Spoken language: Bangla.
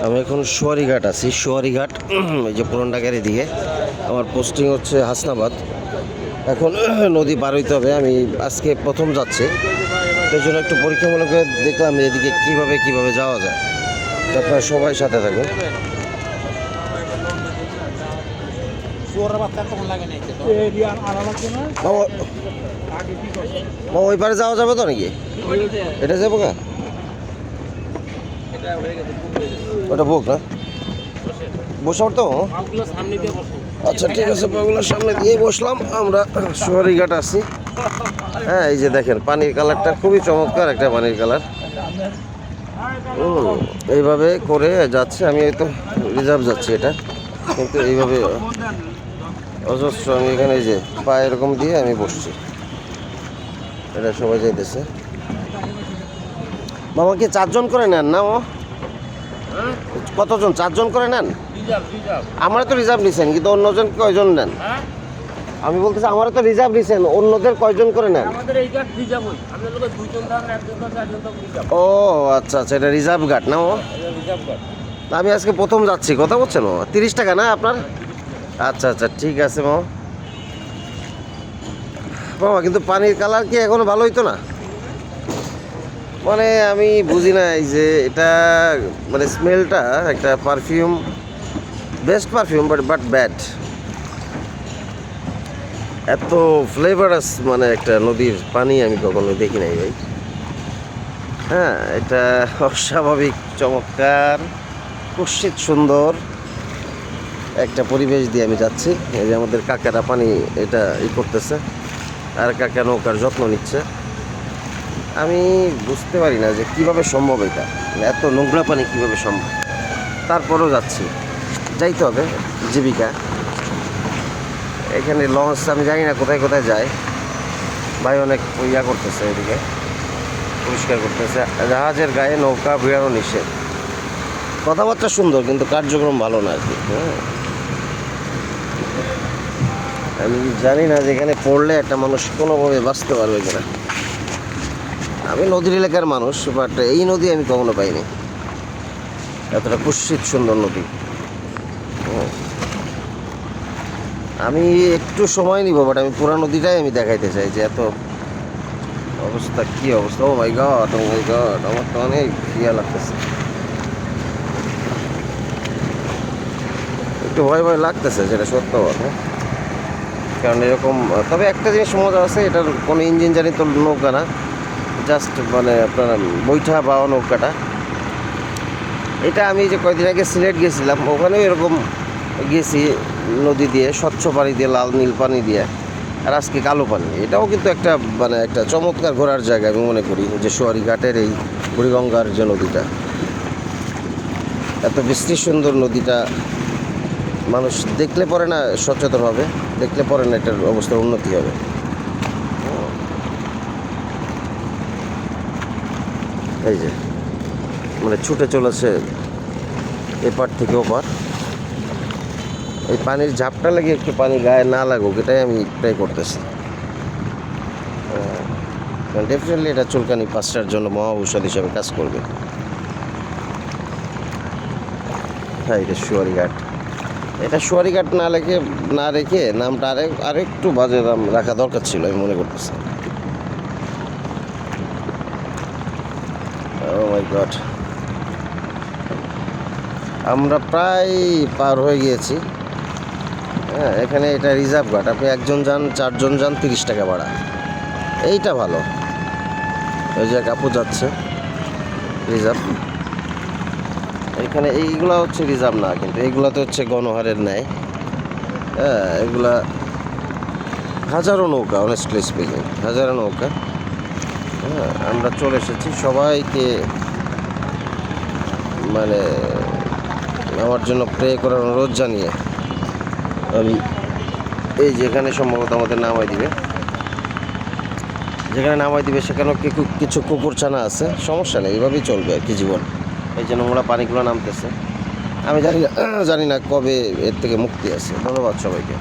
আমি এখন সুয়ারিঘাট আছি, সুয়ারিঘাট এই যে পুরান ঢাকার এদিকে। আমার পোস্টিং হচ্ছে হাসনাবাদ। এখন নদী পার হইতে হবে, আমি আজকে প্রথম যাচ্ছি, সেই জন্য একটু পরীক্ষামূলক দেখলাম এদিকে কিভাবে যাওয়া যায়। তো আপনারা সবাই সাথে থাকুন। ওই পারে যাওয়া যাবে তো নাকি? এটা যাবো না, ওটা বুক না বসে তো। আচ্ছা ঠিক আছে, ওগুলোর সামনে দিয়ে বসলাম। আমরা সুয়ারিঘাট আছি। হ্যাঁ, এই যে দেখেন পানির কালারটা খুবই চমৎকার একটা পানির কালার। এইভাবে করে যাচ্ছে। আমি হয়তো রিজার্ভ যাচ্ছি এটা, কিন্তু এইভাবে অজস্র আমি এখানে এই যে পায়ে এরকম দিয়ে আমি বসছি। এটা সবাই যাইতেছে। মামা কি 4 জন করে নেন না? ও কতজন? 4 জন করে নেন? আমরা তো রিজার্ভ নিছেন, কিন্তু অন্যজন কয়জন নেন? আমি বলতেছি আমার তো রিজার্ভ নিছেন, অন্যদের কয়জন করে নেন? ও আচ্ছা আচ্ছা, এটা রিজার্ভ ঘাট না? ও আমি আজকে প্রথম যাচ্ছি। কথা বলছেন ও 30 টাকা না আপনার? আচ্ছা আচ্ছা ঠিক আছে মামা। কিন্তু পানির কালার কি এখনো ভালো হইতো না? মানে আমি বুঝি না এই যে এটা, মানে স্মেলটা একটা perfume, best perfume but bad. এত ফ্লেভারাস মানে একটা নদীর পানি আমি কখনো দেখি নাই ভাই। হ্যাঁ, এটা অস্বাভাবিক চমৎকার, কুৎসিত সুন্দর একটা পরিবেশ দিয়ে আমি যাচ্ছি। এই যে আমাদের কাকারা পানি এটা করতেছে, আর কাকা নৌকার যত্ন নিচ্ছে। আমি বুঝতে পারি না যে কিভাবে সম্ভব এটা, এত নোংরা পানি কিভাবে সম্ভব। তারপরেও যাচ্ছি, যাইতে হবে, জীবিকা। এখানে লঞ্চ আমি জানি না কোথায় যায়। ভাই অনেক ইয়া করতেছে, এদিকে পরিষ্কার করতেছে। জাহাজের গায়ে নৌকা ভিড়ানো নিষেধ। কথাবার্তা সুন্দর, কিন্তু কার্যক্রম ভালো না আর কি। হ্যাঁ, আমি জানি না যেখানে পড়লে একটা মানুষ কোনোভাবে বাঁচতে পারবে কিনা। আমি নদীর এলাকার মানুষ, বাট এই নদী আমি কখনো পাইনি, এতটা কুৎসিত সুন্দর নদী। আমি একটু সময় নিব, বাট আমি পুরা নদীটাই আমি দেখাইতে চাই যে এত অবস্থা, কি অবস্থা। ও মাই গড, আমার তো অনেক ইয়া লাগতেছে, একটু ভয় লাগতেছে, যেটা সত্য কথা। কারণ এরকম, তবে একটা জিনিস মজা আছে, এটার কোনো ইঞ্জিন জানি তো নৌকা না, জাস্ট মানে আপনার বৈঠা বা নৌকাটা। এটা আমি যে কয়দিন আগে সিলেট গেছিলাম, ওখানেও এরকম গেছি, নদী দিয়ে স্বচ্ছ পানি দিয়ে, লাল নীল পানি দিয়ে, আর আজকে কালো পানি। এটাও কিন্তু একটা মানে একটা চমৎকার ঘোরার জায়গা আমি মনে করি, যে সুয়ারিঘাটের এই বুড়িগঙ্গার যে নদীটা, এত বৃষ্টি সুন্দর নদীটা। মানুষ দেখলে পরে না সচেতন হবে, দেখলে পরে না এটার অবস্থার উন্নতি হবে। এই যে মানে ছুটে চলেছে এপার থেকে ওপার। এই পানির ঝাপটা লাগে, একটু পানি গায়ে না লাগুক, এটাই আমি ট্রাই করতেছি। ডেফিনেটলি এটা চুলকানি পাঁচটার জন্য মহা ঔষধ হিসাবে কাজ করবে। হ্যাঁ, এটা সুয়ারিঘাট। এটা সুয়ারিঘাট না রেখে নামটা আরেকটু বাজে নাম রাখা দরকার ছিল, আমি মনে করতেছি। ও মাই গড, আমরা প্রায় পার হয়ে গিয়েছি। হ্যাঁ, এখানে এটা রিজার্ভ ঘাট। আপনি একজন যান, 4 জন যান, 30 টাকা ভাড়া। এইটা ভালো। ওই যে কাপু যাচ্ছে রিজার্ভ। এখানে এইগুলা হচ্ছে রিজার্ভ না, কিন্তু এইগুলাতে হচ্ছে গণহারের ন্যায়। হ্যাঁ, এগুলা হাজারো নৌকা, অনেস্টলি স্পিকিং হাজারো নৌকা। হ্যাঁ, আমরা চলে এসেছি। সবাইকে মানে আমার জন্য প্রে করার অনুরোধ জানিয়ে আমি এই যেখানে সম্ভবত আমাদের নামাই দিবে, যেখানে নামাই দিবে সেখানেও কিছু কুকুর ছানা আছে। সমস্যা নেই, এইভাবেই চলবে আর কি জীবন। এই যে নোংরা পানিগুলো নামতেছে, আমি জানি না কবে এর থেকে মুক্তি আছে। ধন্যবাদ সবাইকে।